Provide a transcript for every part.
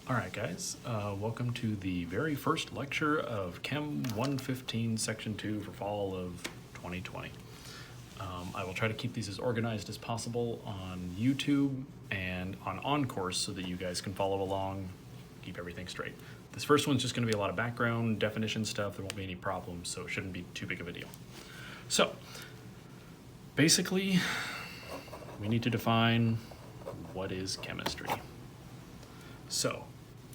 Alright guys, welcome to the very first lecture of Chem 115 Section 2 for fall of 2020. I will try to keep these as organized as possible on YouTube and on OnCourse so that you guys can follow along, keep everything straight. This first one's just going to be a lot of background, definition stuff, there won't be any problems, so it shouldn't be too big of a deal. So, basically, we need to define what is chemistry. So,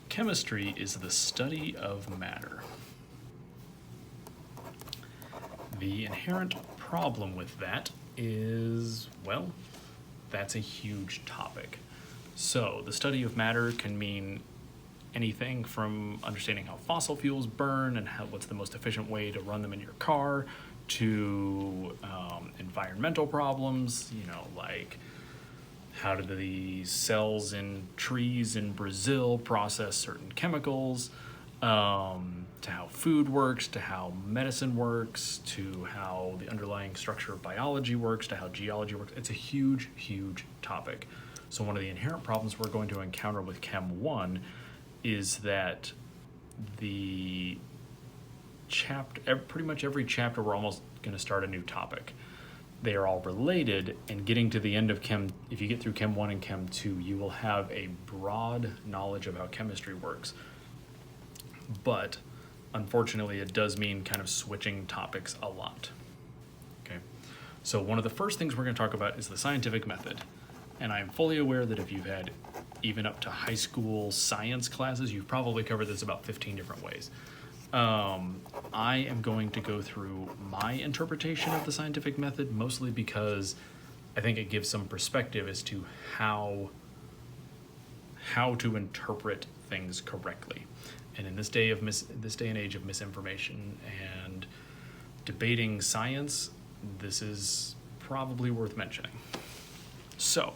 chemistry is the study of matter. The inherent problem with that is, well, that's a huge topic. So, the study of matter can mean anything from understanding how fossil fuels burn and what's the most efficient way to run them in your car to environmental problems, like how do the cells in trees in Brazil process certain chemicals, to how food works, to how medicine works, to how the underlying structure of biology works, to how geology works. It's a huge, huge topic. So one of the inherent problems we're going to encounter with Chem 1 is that the chapter, pretty much every chapter, we're almost going to start a new topic. They are all related, and getting to the end of Chem, if you get through Chem 1 and Chem 2, you will have a broad knowledge of how chemistry works. But, unfortunately, it does mean kind of switching topics a lot. Okay, so one of the first things we're going to talk about is the scientific method. And I'm fully aware that if you've had even up to high school science classes, you've probably covered this about 15 different ways. I am going to go through my interpretation of the scientific method, mostly because I think it gives some perspective as to how to interpret things correctly. And in this day and age of misinformation and debating science, this is probably worth mentioning. So,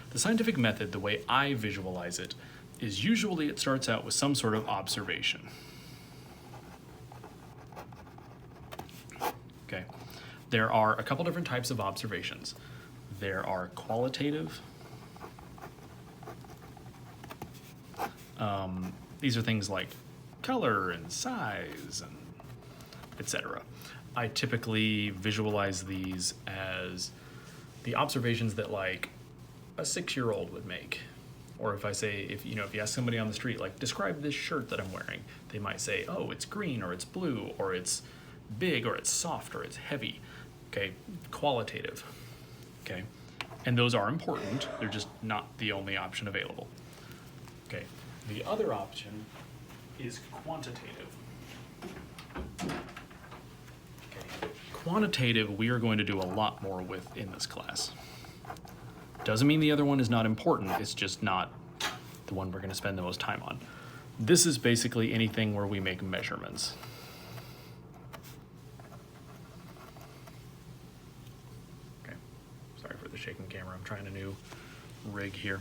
the scientific method, the way I visualize it, is usually it starts out with some sort of observation. Okay, there are a couple different types of observations. There are qualitative. These are things like color and size and etc. I typically visualize these as the observations that like a 6-year-old would make. Or if you ask somebody on the street, like, describe this shirt that I'm wearing, they might say, oh, it's green, or it's blue, or it's big, or it's soft, or it's heavy. Okay, qualitative. Okay, and those are important. They're just not the only option available. Okay, the other option is quantitative. Okay, quantitative we are going to do a lot more with in this class. Doesn't mean the other one is not important, it's just not the one we're going to spend the most time on. This is basically anything where we make measurements. Okay, sorry for the shaking camera, I'm trying a new rig here.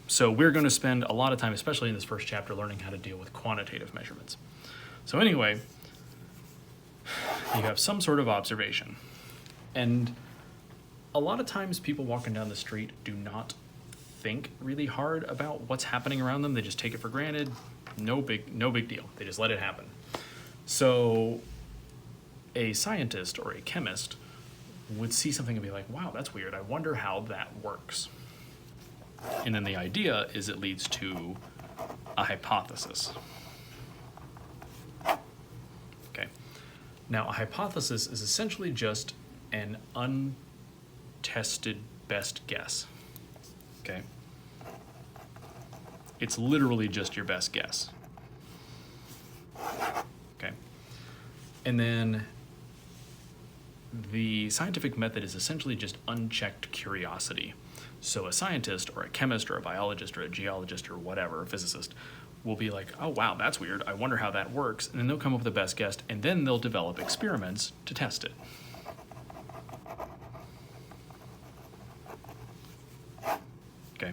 So we're going to spend a lot of time, especially in this first chapter, learning how to deal with quantitative measurements. So anyway, you have some sort of observation. And a lot of times people walking down the street do not think really hard about what's happening around them. They just take it for granted. No big deal. They just let it happen. So a scientist or a chemist would see something and be like, wow, that's weird. I wonder how that works. And then the idea is it leads to a hypothesis. Okay. Now, a hypothesis is essentially just an untested best guess. Okay? It's literally just your best guess. Okay? And then the scientific method is essentially just unchecked curiosity. So a scientist or a chemist or a biologist or a geologist or whatever, a physicist, will be like, oh wow, that's weird, I wonder how that works, and then they'll come up with the best guess, and then they'll develop experiments to test it. Okay.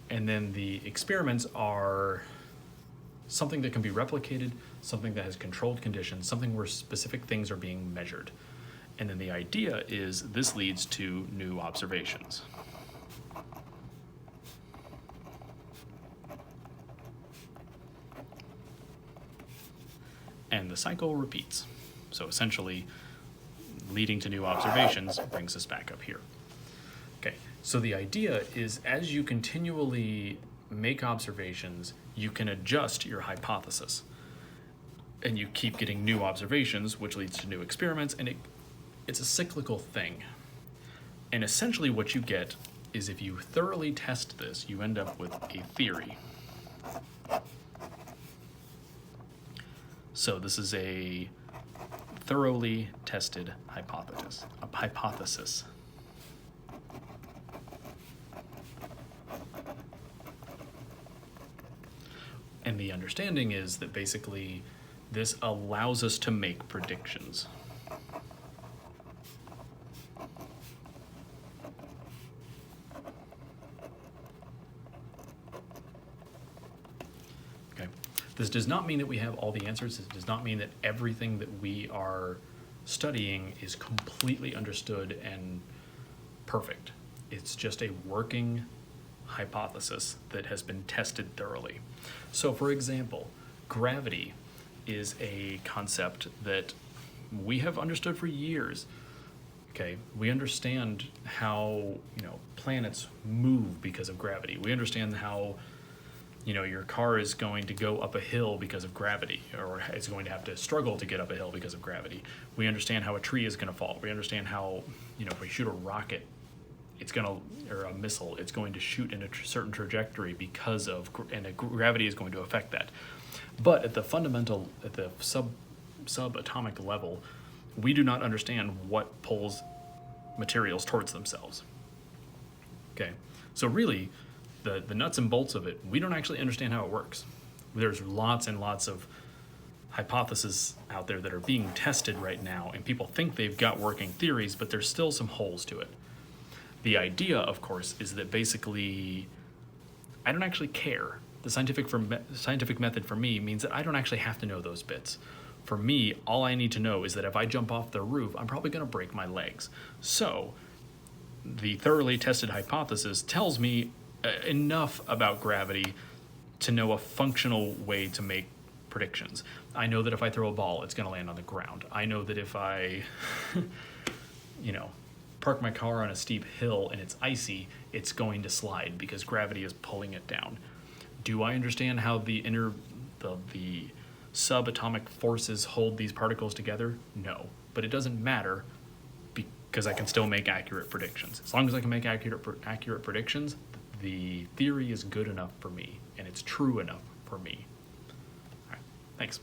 And then the experiments are something that can be replicated, something that has controlled conditions, something where specific things are being measured. And then the idea is this leads to new observations. and the cycle repeats. So essentially, leading to new observations brings us back up here. Okay, so the idea is as you continually make observations, you can adjust your hypothesis. And you keep getting new observations, which leads to new experiments, and it's a cyclical thing. And essentially what you get is if you thoroughly test this, you end up with a theory. So this is a thoroughly tested hypothesis. And the understanding is that basically this allows us to make predictions. Okay. This does not mean that we have all the answers. It does not mean that everything that we are studying is completely understood and perfect. It's just a working hypothesis that has been tested thoroughly. So for example, gravity is a concept that we have understood for years. Okay, we understand how, planets move because of gravity. We understand how, your car is going to go up a hill because of gravity, or is going to have to struggle to get up a hill because of gravity. We understand how a tree is going to fall. We understand how, if we shoot a rocket, or a missile, it's going to shoot in a certain trajectory because of, gravity is going to affect that. But at the subatomic level, we do not understand what pulls materials towards themselves. Okay, so really, the nuts and bolts of it, we don't actually understand how it works. There's lots and lots of hypotheses out there that are being tested right now, and people think they've got working theories, but there's still some holes to it. The idea, of course, is that basically, I don't actually care. The scientific method for me means that I don't actually have to know those bits. For me, all I need to know is that if I jump off the roof, I'm probably going to break my legs. So the thoroughly tested hypothesis tells me enough about gravity to know a functional way to make predictions. I know that if I throw a ball, it's going to land on the ground. I know that if I, park my car on a steep hill and it's icy, it's going to slide because gravity is pulling it down. Do I understand how the subatomic forces hold these particles together? No, but it doesn't matter because I can still make accurate predictions. As long as I can make accurate predictions, the theory is good enough for me and it's true enough for me. All right, thanks.